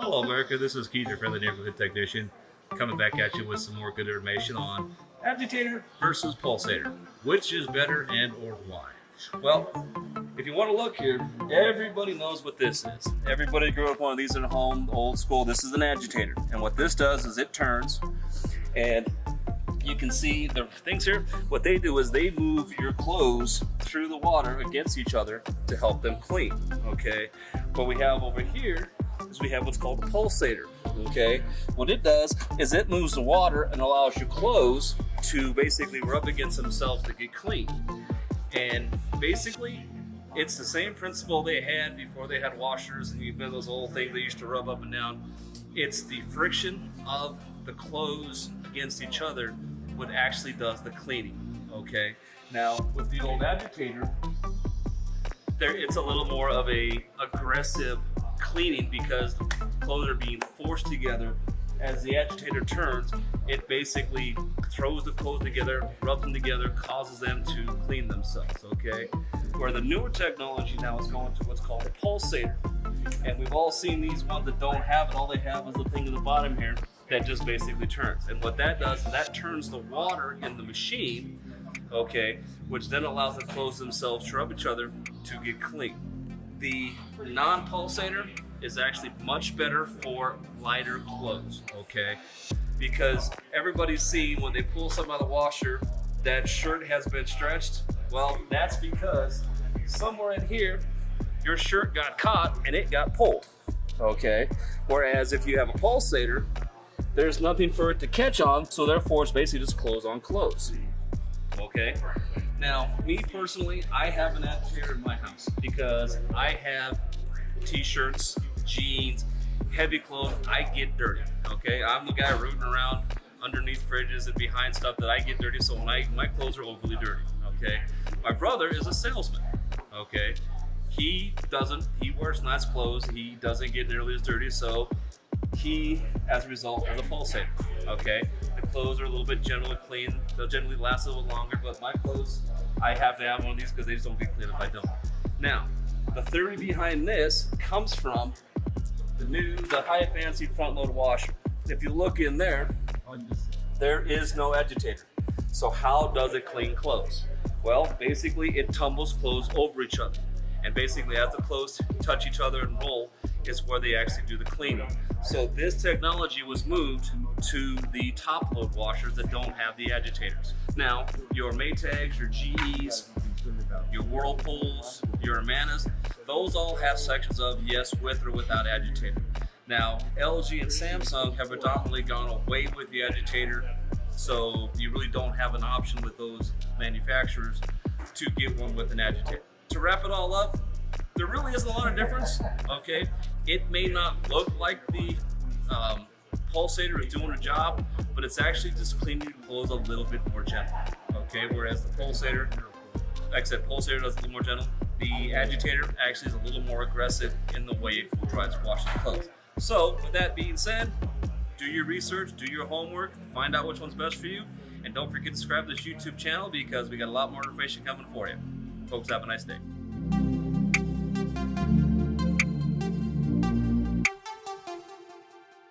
Hello, America. This is Keith, your friendly neighborhood technician, coming back at you with some more good information on agitator versus pulsator. Which is better and or why? Well, if you want to look here, everybody knows what this is. Everybody grew up with one of these in a home, old school. This is an agitator. And what this does is it turns, and you can see the things here. What they do is they move your clothes through the water against each other to help them clean, okay? What we have over here is we have what's called a pulsator, okay? What it does is it moves the water and allows your clothes to basically rub against themselves to get clean. And basically, it's the same principle they had before they had washers and you know those old things they used to rub up and down. It's the friction of the clothes against each other what actually does the cleaning, okay? Now, with the old agitator, it's a little more of a aggressive cleaning because the clothes are being forced together. As the agitator turns, it basically throws the clothes together, rubs them together, causes them to clean themselves, okay? Where the newer technology now is going to what's called a pulsator. And we've all seen these ones that don't have it. All they have is the thing in the bottom here that just basically turns. And what that does is that turns the water in the machine, okay, which then allows the clothes themselves to rub each other to get clean. The non-pulsator is actually much better for lighter clothes, okay? Because everybody's seen when they pull something out of the washer, that shirt has been stretched. Well, that's because somewhere in here, your shirt got caught and it got pulled, okay? Whereas if you have a pulsator, there's nothing for it to catch on, so therefore it's basically just clothes on clothes, okay? Now, me personally, I have an agitator in my house because I have t-shirts, jeans, heavy clothes. I get dirty, okay? I'm the guy rooting around underneath fridges and behind stuff that I get dirty, so when my clothes are overly dirty, okay? My brother is a salesman, okay? He wears nice clothes, he doesn't get nearly as dirty, so he, as a result, has a pulsator, okay? The clothes are a little bit generally clean. They'll generally last a little longer, but my clothes, I have to have one of these because they just don't get clean if I don't. Now, the theory behind this comes from the high fancy front load washer. If you look in there, there is no agitator. So how does it clean clothes? Well, basically it tumbles clothes over each other. And basically as the clothes touch each other and roll is where they actually do the cleaning. So this technology was moved to the top load washers that don't have the agitators. Now, your Maytags, your GEs, your Whirlpools, your Amanas, those all have sections of yes, with or without agitator. Now, LG and Samsung have predominantly gone away with the agitator, so you really don't have an option with those manufacturers to get one with an agitator. To wrap it all up, there really isn't a lot of difference, okay? It may not look like the pulsator is doing a job, but it's actually just cleaning your clothes a little bit more gentle, okay? Whereas the pulsator, like I said, pulsator does a little more gentle. The agitator actually is a little more aggressive in the way it tries to wash the clothes. So, with that being said, do your research, do your homework, find out which one's best for you, and don't forget to subscribe to this YouTube channel because we got a lot more information coming for you. Folks, have a nice day.